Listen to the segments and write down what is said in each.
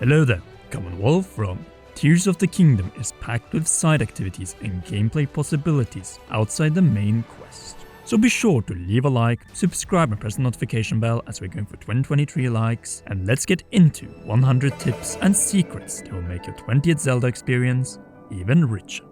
Hello there, Commonwealth from Tears of the Kingdom is packed with side activities and gameplay possibilities outside the main quest. So be sure to leave a like, subscribe and press the notification bell as we're going for 2023 likes, and let's get into 100 tips and secrets that will make your 20th Zelda experience even richer.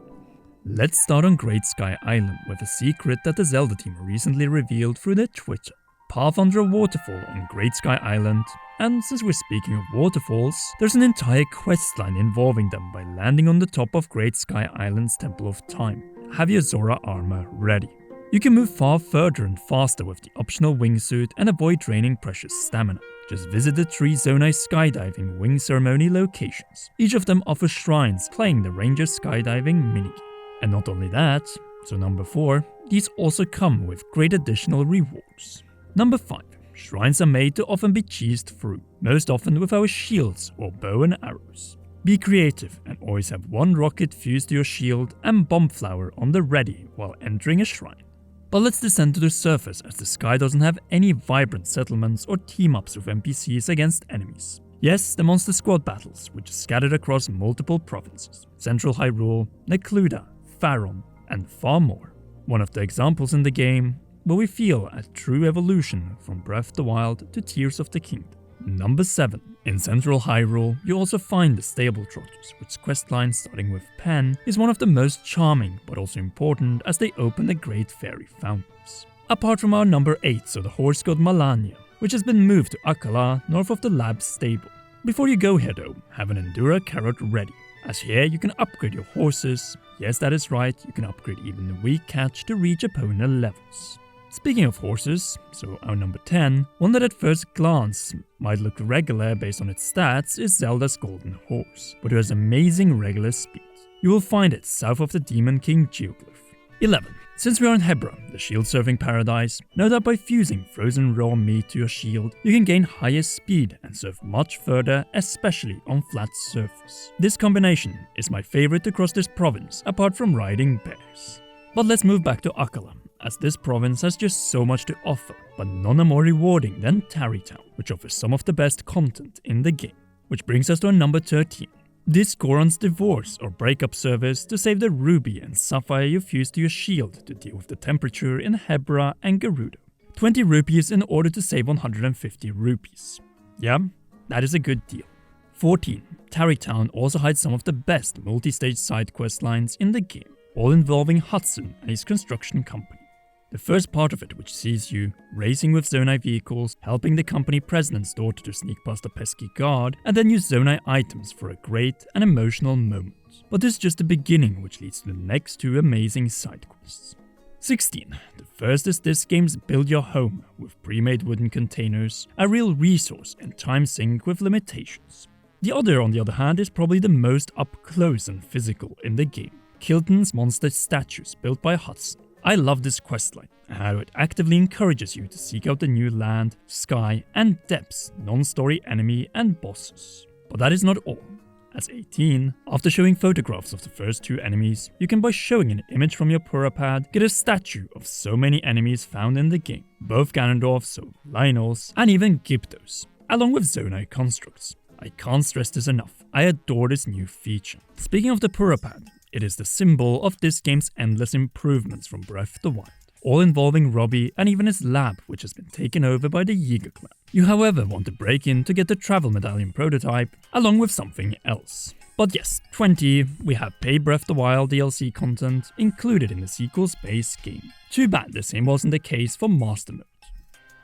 Let's start on Great Sky Island with a secret that the Zelda team recently revealed through their Twitter. Path under a waterfall on Great Sky Island, and since we're speaking of waterfalls, there's an entire questline involving them by landing on the top of Great Sky Island's Temple of Time. Have your Zora armor ready. You can move far further and faster with the optional wingsuit and avoid draining precious stamina. Just visit the 3 Zonai skydiving wing ceremony locations. Each of them offers shrines playing the Ranger skydiving minigame. And not only that, so number 4, these also come with great additional rewards. Number 5. Shrines are made to often be cheesed through, most often with our shields or bow and arrows. Be creative and always have one rocket fused to your shield and bomb flower on the ready while entering a shrine. But let's descend to the surface as the sky doesn't have any vibrant settlements or team-ups with NPCs against enemies. Yes, the monster squad battles, which are scattered across multiple provinces, Central Hyrule, Necluda, Faron, and far more. One of the examples in the game where we feel a true evolution from Breath of the Wild to Tears of the Kingdom. Number 7. In Central Hyrule, you also find the Stable Trotters, which questline starting with Pen is one of the most charming but also important as they open the Great Fairy Fountains. Apart from our number 8, so the horse god Malania, which has been moved to Akkala north of the Lab's stable. Before you go here though, have an Endura carrot ready, as here you can upgrade your horses. Yes, that is right, you can upgrade even the weak catch to reach opponent levels. Speaking of horses, so our number 10, one that at first glance might look regular based on its stats is Zelda's Golden Horse, but who has amazing regular speed. You will find it south of the Demon King Geoglyph. 11. Since we are in Hebra, the shield surfing paradise, know that by fusing frozen raw meat to your shield, you can gain higher speed and surf much further, especially on flat surface. This combination is my favorite across this province, apart from riding bears. But let's move back to Akkala, as this province has just so much to offer, but none are more rewarding than Tarrytown, which offers some of the best content in the game. Which brings us to our number 13. This Goron's divorce or breakup service to save the ruby and sapphire you fuse to your shield to deal with the temperature in Hebra and Gerudo. 20 rupees in order to save 150 rupees. Yeah, that is a good deal. 14. Tarrytown also hides some of the best multi-stage side quest lines in the game, all involving Hudson and his construction company. The first part of it, which sees you racing with Zonai vehicles, helping the company president's daughter to sneak past a pesky guard, and then use Zonai items for a great and emotional moment. But this is just the beginning, which leads to the next 2 amazing side quests. 16. The first is this game's Build Your Home, with pre-made wooden containers, a real resource and time sink with limitations. The other, on the other hand, is probably the most up close and physical in the game. Kilton's monster statues built by Hudson. I love this questline and how it actively encourages you to seek out the new land, sky, and depths, non-story enemy and bosses. But that is not all. As 18, after showing photographs of the first 2 enemies, you can by showing an image from your Purapad get a statue of so many enemies found in the game, both Ganondorf's, so Lionel's, and even Gypto's, along with Zonai constructs. I can't stress this enough, I adore this new feature. Speaking of the Purapad, it is the symbol of this game's endless improvements from Breath of the Wild, all involving Robbie and even his lab, which has been taken over by the Yiga Clan. You however want to break in to get the travel medallion prototype, along with something else. But yes, 20, we have paid Breath of the Wild DLC content included in the sequel's base game. Too bad the same wasn't the case for Master Mode.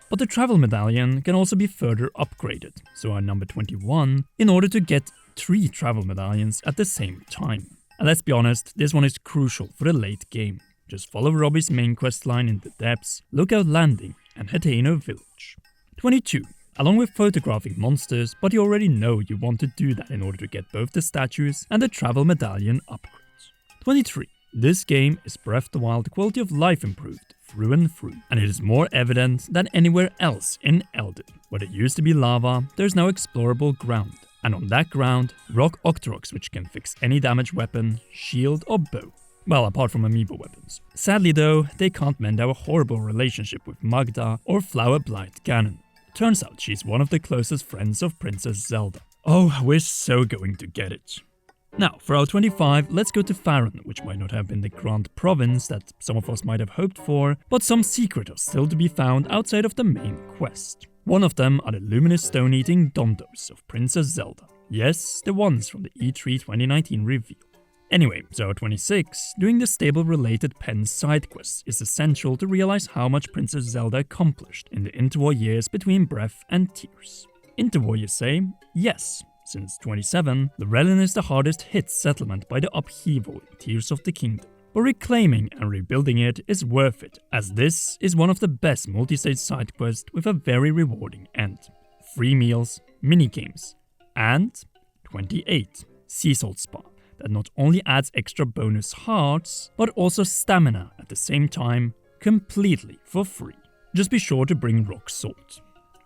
But the travel medallion can also be further upgraded, so our number 21, in order to get 3 travel medallions at the same time. And let's be honest, this one is crucial for the late game. Just follow Robbie's main questline in the depths, Lookout Landing, and Hateno Village. 22. Along with photographing monsters, but you already know you want to do that in order to get both the statues and the travel medallion upgrades. 23. This game is Breath of the Wild quality of life improved through and through, and it is more evident than anywhere else in Elden. Where there used to be lava, there's now explorable ground. And on that ground, rock Octoroks which can fix any damage weapon, shield or bow. Well, apart from amiibo weapons. Sadly though, they can't mend our horrible relationship with Magda or Flower Blight Ganon. Turns out she's one of the closest friends of Princess Zelda. Oh, we're so going to get it. Now, for our 25, let's go to Faron, which might not have been the grand province that some of us might have hoped for, but some secrets are still to be found outside of the main quest. One of them are the luminous stone-eating Dondos of Princess Zelda. Yes, the ones from the E3 2019 reveal. Anyway, so 26, doing the stable-related pen side quests is essential to realize how much Princess Zelda accomplished in the interwar years between Breath and Tears. Interwar, you say? Yes. Since 27, Labyrinth is the hardest hit settlement by the upheaval in Tears of the Kingdom. But reclaiming and rebuilding it is worth it, as this is one of the best multi-stage side quests with a very rewarding end. Free meals, minigames, and 28, Sea Salt Spa, that not only adds extra bonus hearts, but also stamina at the same time, completely for free. Just be sure to bring rock salt.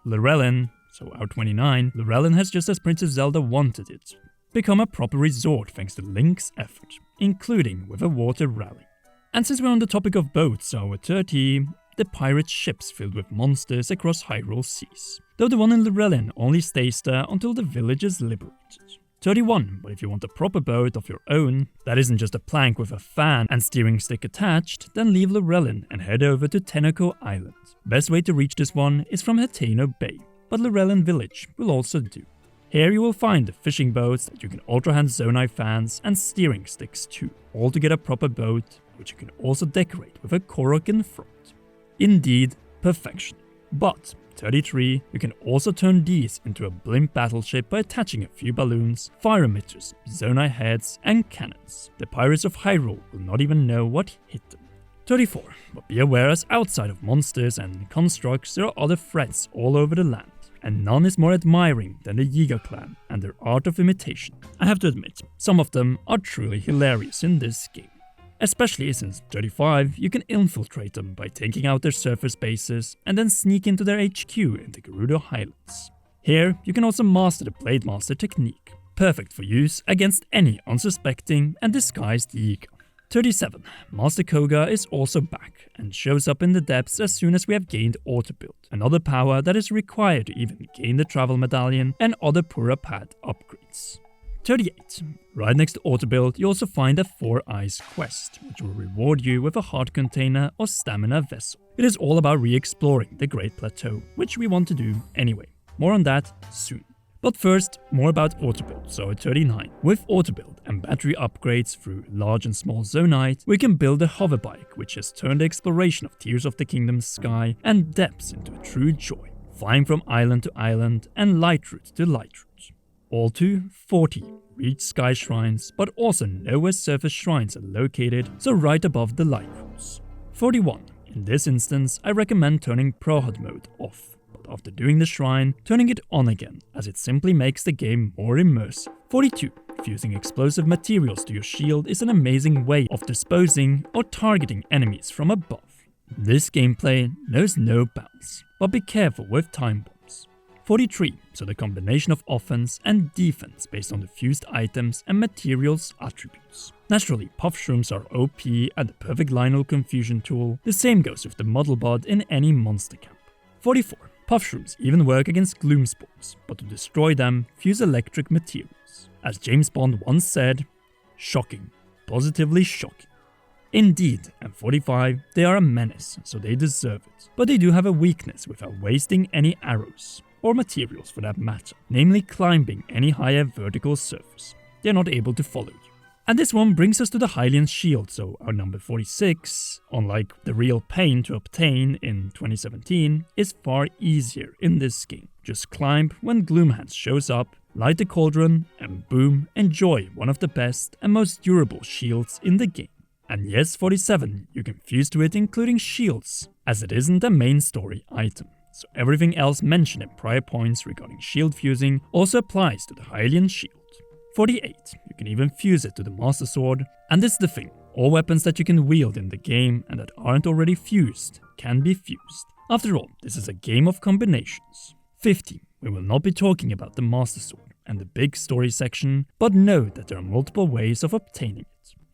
Labyrinth, so our 29, Labyrinth has, just as Princess Zelda wanted it, become a proper resort thanks to Link's effort, including with a water rally. And since we're on the topic of boats, our 30, the pirate ships filled with monsters across Hyrule seas, though the one in Labyrinth only stays there until the village is liberated. 31, but if you want a proper boat of your own, that isn't just a plank with a fan and steering stick attached, then leave Labyrinth and head over to Tenoko Island. Best way to reach this one is from Hateno Bay, but Labyrinth Village will also do. Here you will find the fishing boats that you can Ultra Hand Zonai fans and steering sticks too, all to get a proper boat, which you can also decorate with a Korok in front. Indeed, perfection. But 33, you can also turn these into a blimp battleship by attaching a few balloons, fire emitters, Zonai heads, and cannons. The pirates of Hyrule will not even know what hit them. 34, but be aware as outside of monsters and constructs, there are other threats all over the land, and none is more admiring than the Yiga Clan and their art of imitation. I have to admit, some of them are truly hilarious in this game. Especially since 35, you can infiltrate them by taking out their surface bases and then sneak into their HQ in the Gerudo Highlands. Here, you can also master the Blade Master technique, perfect for use against any unsuspecting and disguised Yiga. 37. Master Koga is also back and shows up in the depths as soon as we have gained Auto Build, another power that is required to even gain the Travel Medallion and other Pura Pad upgrades. 38. Right next to Auto Build, you also find a 4 Eyes quest, which will reward you with a heart container or stamina vessel. It is all about re-exploring the Great Plateau, which we want to do anyway. More on that soon. But first, more about Auto Build, so at 39. With Auto Build and battery upgrades through large and small zonite, we can build a hover bike which has turned the exploration of Tears of the Kingdom's sky and depths into a true joy, flying from island to island and light route to light route. All to 40. Reach sky shrines, but also know where surface shrines are located, so right above the light routes. 41. In this instance, I recommend turning Pro HUD mode off, but after doing the shrine, turning it on again, as it simply makes the game more immersive. 42. Fusing explosive materials to your shield is an amazing way of disposing or targeting enemies from above. This gameplay knows no bounds, but be careful with time bombs. 43, so the combination of offense and defense based on the fused items and materials attributes. Naturally, puff shrooms are OP and the perfect Lionel confusion tool. The same goes with the model bod in any monster camp. 44, puff shrooms even work against gloom spores, but to destroy them, fuse electric materials. As James Bond once said, shocking, positively shocking. Indeed, and 45, they are a menace, so they deserve it. But they do have a weakness without wasting any arrows, or materials for that matter, namely climbing any higher vertical surface. They are not able to follow you. And this one brings us to the Hylian Shield, so our number 46, unlike the real pain to obtain in 2017, is far easier in this game. Just climb when Gloomhands shows up, light the cauldron, and boom, enjoy one of the best and most durable shields in the game. And yes, 47, you can fuse to it including shields, as it isn't a main story item. So everything else mentioned in prior points regarding shield fusing also applies to the Hylian Shield. 48, you can even fuse it to the Master Sword, and this is the thing, all weapons that you can wield in the game and that aren't already fused can be fused. After all, this is a game of combinations. 50, we will not be talking about the Master Sword and the big story section, but know that there are multiple ways of obtaining it.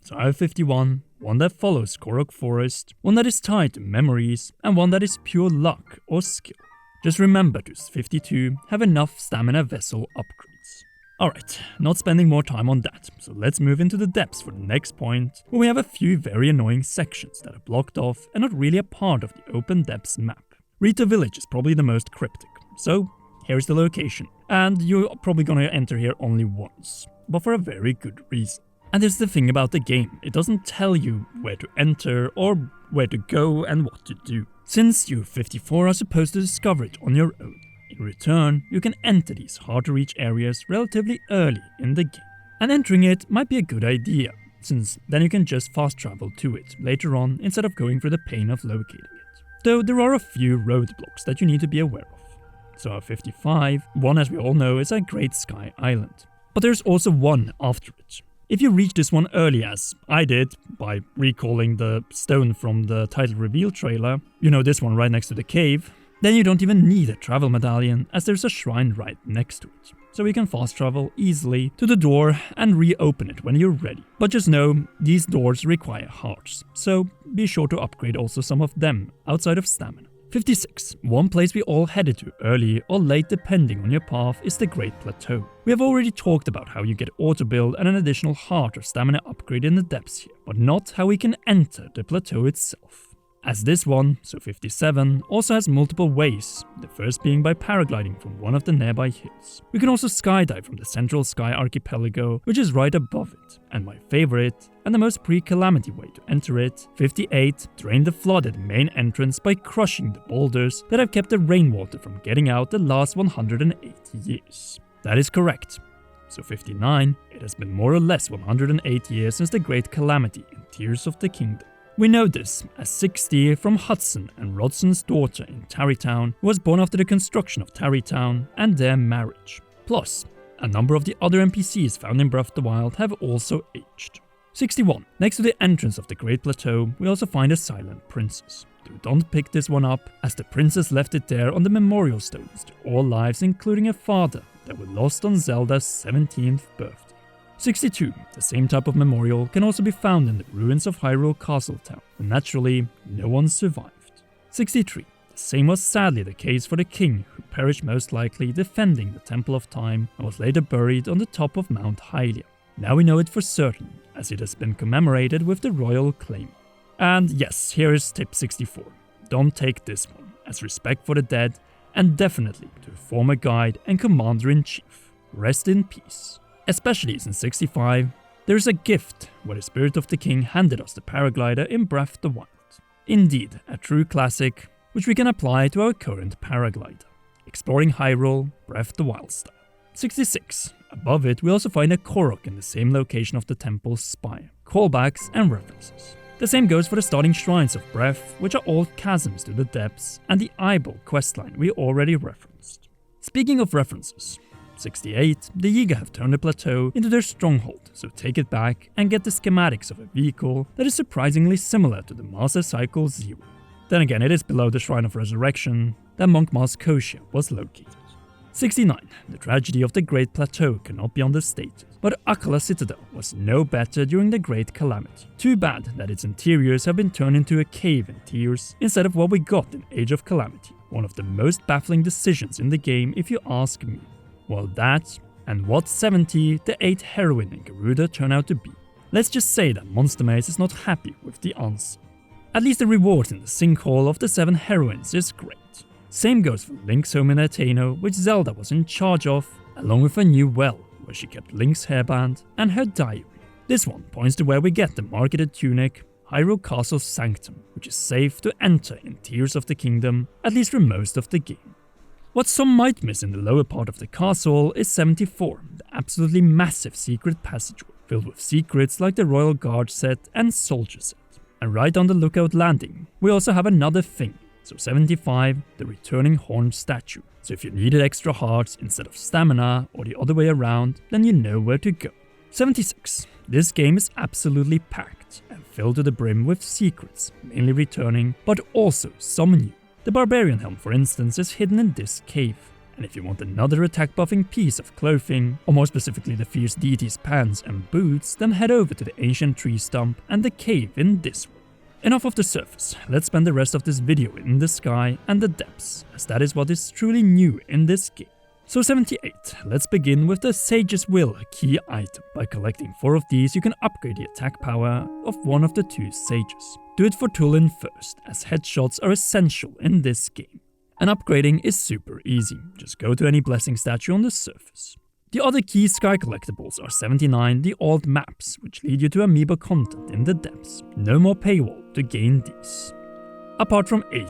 So I have 51, one that follows Korok Forest, one that is tied to memories, and one that is pure luck or skill. Just remember to 52 have enough stamina vessel upgrades. Alright, not spending more time on that, so let's move into the depths for the next point, where we have a few very annoying sections that are blocked off and not really a part of the open depths map. Rito Village is probably the most cryptic, so here's the location, and you're probably gonna enter here only once, but for a very good reason. And here's the thing about the game, it doesn't tell you where to enter or where to go and what to do, since you 54 are supposed to discover it on your own. In return, you can enter these hard-to-reach areas relatively early in the game. And entering it might be a good idea, since then you can just fast travel to it later on instead of going through the pain of locating it. Though there are a few roadblocks that you need to be aware of. So at 55, one as we all know is a Great Sky Island. But there's also one after it. If you reach this one early, as I did, by recalling the stone from the title reveal trailer, you know, this one right next to the cave, then you don't even need a travel medallion, as there's a shrine right next to it. So you can fast travel easily to the door and reopen it when you're ready. But just know, these doors require hearts, so be sure to upgrade also some of them outside of stamina. 56. One place we all headed to early or late depending on your path is the Great Plateau. We have already talked about how you get auto build and an additional heart or stamina upgrade in the depths here, but not how we can enter the plateau itself. As this one, so 57, also has multiple ways, the first being by paragliding from one of the nearby hills. We can also skydive from the Central Sky Archipelago, which is right above it, and my favorite, and the most pre-calamity way to enter it, 58, drain the flooded main entrance by crushing the boulders that have kept the rainwater from getting out the last 180 years. That is correct. So 59, it has been more or less 108 years since the Great Calamity in Tears of the Kingdom. We know this as 60 from Hudson and Rodson's daughter in Tarrytown, who was born after the construction of Tarrytown and their marriage. Plus, a number of the other NPCs found in Breath of the Wild have also aged. 61. Next to the entrance of the Great Plateau, we also find a Silent Princess. Though don't pick this one up, as the princess left it there on the memorial stones to all lives including her father that were lost on Zelda's 17th birthday. 62. The same type of memorial can also be found in the ruins of Hyrule Castletown, and naturally, no one survived. 63. The same was sadly the case for the king, who perished most likely defending the Temple of Time and was later buried on the top of Mount Hylian. Now we know it for certain, as it has been commemorated with the royal claim. And yes, here is tip 64. Don't take this one, as respect for the dead, and definitely to a former guide and commander-in-chief. Rest in peace. Especially since 65, there is a gift where the spirit of the king handed us the paraglider in Breath of the Wild. Indeed, a true classic, which we can apply to our current paraglider, exploring Hyrule Breath of the Wild style. 66. Above it, we also find a Korok in the same location of the temple's spire. Callbacks and references. The same goes for the starting shrines of Breath, which are all chasms to the depths, and the eyeball questline we already referenced. Speaking of references, 68, the Yiga have turned the plateau into their stronghold, so take it back and get the schematics of a vehicle that is surprisingly similar to the Master Cycle Zero. Then again, it is below the Shrine of Resurrection that Monk Mas Koshia was located. 69. The tragedy of the Great Plateau cannot be understated, but Akkala Citadel was no better during the Great Calamity. Too bad that its interiors have been turned into a cave in Tears instead of what we got in Age of Calamity. One of the most baffling decisions in the game if you ask me. Well, that, and what 70 the 8 heroine in Garuda turn out to be. Let's just say that Monster Maze is not happy with the answer. At least the reward in the sinkhole of the 7 heroines is great. Same goes for Link's home in Ateno, which Zelda was in charge of, along with a new well, where she kept Link's hairband and her diary. This one points to where we get the marketed tunic, Hyrule Castle's Sanctum, which is safe to enter in Tears of the Kingdom, at least for most of the game. What some might miss in the lower part of the castle is 74, the absolutely massive secret passageway, filled with secrets like the Royal Guard set and Soldier set. And right on the Lookout Landing, we also have another thing, so 75, the returning horned statue. So if you needed extra hearts instead of stamina or the other way around, then you know where to go. 76, this game is absolutely packed and filled to the brim with secrets, mainly returning, but also some new. The Barbarian Helm, for instance, is hidden in this cave, and if you want another attack buffing piece of clothing, or more specifically the Fierce Deity's pants and boots, then head over to the Ancient Tree Stump and the cave in this one. Enough of the surface, let's spend the rest of this video in the sky and the depths, as that is what is truly new in this game. So 78, let's begin with the Sage's Will key item. By collecting 4 of these, you can upgrade the attack power of one of the 2 sages. Do it for Tulin first, as headshots are essential in this game. And upgrading is super easy, just go to any blessing statue on the surface. The other key sky collectibles are 79, the old maps, which lead you to amiibo content in the depths. No more paywall to gain these. Apart from 80,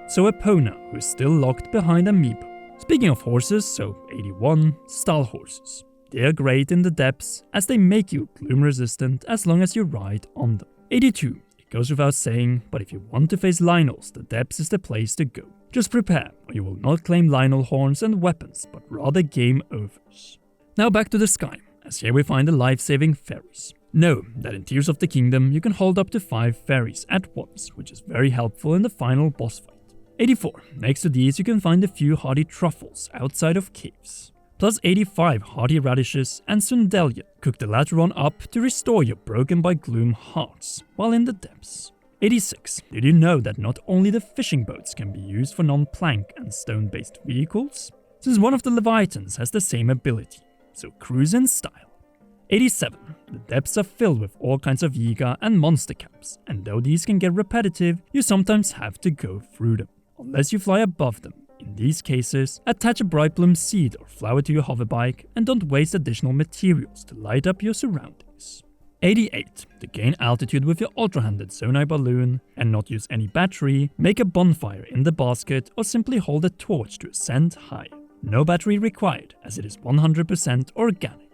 so Epona, who is still locked behind amiibo. Speaking of horses, so 81, stall horses. They are great in the depths, as they make you gloom resistant as long as you ride on them. 82, it goes without saying, but if you want to face Lynels, the depths is the place to go. Just prepare, or you will not claim Lynel horns and weapons, but rather game overs. Now back to the sky, as here we find the life-saving fairies. Know that in Tears of the Kingdom you can hold up to 5 fairies at once, which is very helpful in the final boss fight. 84. Next to these you can find a few hardy truffles outside of caves. Plus 85 hardy radishes and sundelia. Cook the latter on up to restore your broken by gloom hearts while in the depths. 86. Did you know that not only the fishing boats can be used for non-plank and stone-based vehicles? Since one of the Leviathans has the same ability, so cruise in style. 87. The depths are filled with all kinds of Yiga and monster camps, and though these can get repetitive, you sometimes have to go through them. Unless you fly above them. In these cases, attach a bright bloom seed or flower to your hoverbike and don't waste additional materials to light up your surroundings. 88. To gain altitude with your ultra-handed Zonai balloon and not use any battery, make a bonfire in the basket or simply hold a torch to ascend higher. No battery required, as it is 100% organic.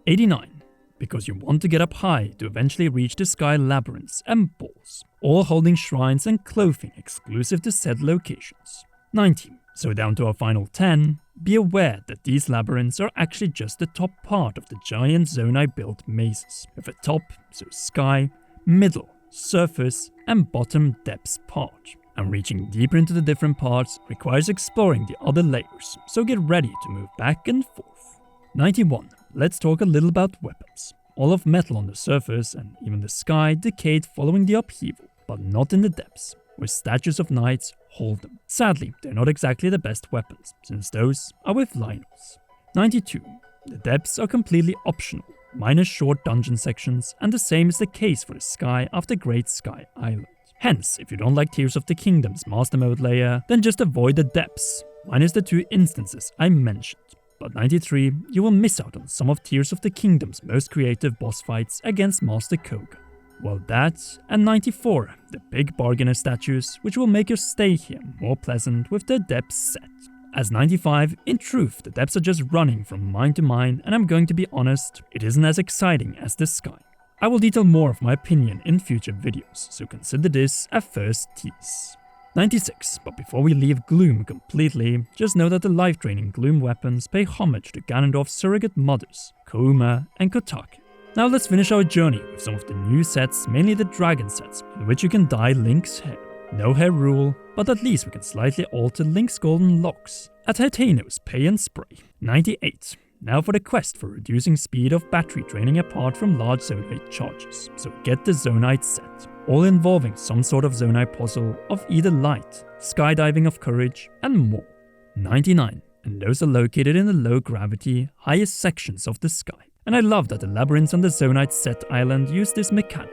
89. Because you want to get up high to eventually reach the sky labyrinths and balls, all holding shrines and clothing exclusive to said locations. 90. So down to our final 10, be aware that these labyrinths are actually just the top part of the giant Zonai-built mazes, with a top, so sky, middle, surface, and bottom depths part. And reaching deeper into the different parts requires exploring the other layers, so get ready to move back and forth. 91. Let's talk a little about weapons. All of metal on the surface and even the sky decayed following the upheaval, but not in the depths, where statues of knights hold them. Sadly, they're not exactly the best weapons, since those are with Lynels. 92. The depths are completely optional, minus short dungeon sections, and the same is the case for the sky after Great Sky Island. Hence, if you don't like Tears of the Kingdom's Master Mode layer, then just avoid the depths, minus the 2 instances I mentioned. But 93, you will miss out on some of Tears of the Kingdom's most creative boss fights against Master Koga. Well, that, and 94, the big bargainer statues, which will make your stay here more pleasant with their depths set. As 95, in truth, the depths are just running from mine to mine, and I'm going to be honest, it isn't as exciting as the sky. I will detail more of my opinion in future videos, so consider this a first tease. 96, but before we leave Gloom completely, just know that the life-draining Gloom weapons pay homage to Ganondorf's surrogate mothers, Kouma and Kotake. Now let's finish our journey with some of the new sets, mainly the dragon sets, in which you can dye Link's hair. No hair rule, but at least we can slightly alter Link's golden locks. A Titano's pay and spray. 98. Now for the quest for reducing speed of battery draining apart from large Zonite charges, so get the Zonite set. All involving some sort of Zonite puzzle of either light, skydiving of courage, and more. 99. And those are located in the low gravity, highest sections of the sky. And I love that the labyrinths on the Zonite set island use this mechanic.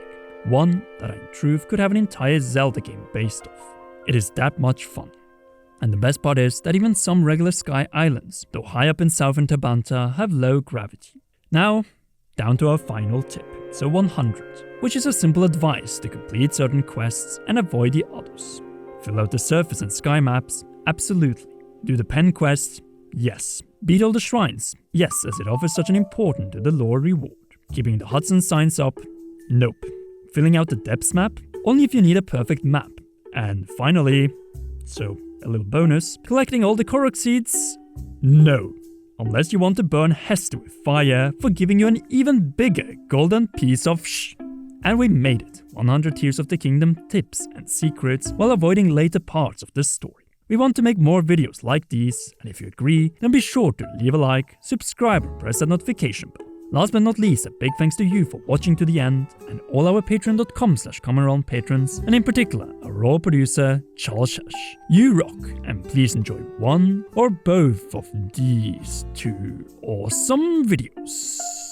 One that I in truth could have an entire Zelda game based off. It is that much fun. And the best part is that even some regular sky islands, though high up in southern Tabanta, have low gravity. Now, down to our final tip, so 100, which is a simple advice to complete certain quests and avoid the others. Fill out the surface and sky maps, absolutely. Do the pen quests, yes. Beat all the shrines, yes, as it offers such an important to the lore reward. Keeping the Hudson signs up, nope. Filling out the depths map, only if you need a perfect map. And finally, so a little bonus, collecting all the Korok seeds, no. Unless you want to burn Hester with fire for giving you an even bigger golden piece of shh. And we made it, 100 Tears of the Kingdom tips and secrets while avoiding later parts of the story. We want to make more videos like these, and if you agree, then be sure to leave a like, subscribe and press that notification bell. Last but not least, a big thanks to you for watching to the end, and all our patreon.com/commonrealm patrons, and in particular, our raw producer, Charles Shesh. You rock, and please enjoy one or both of these two awesome videos.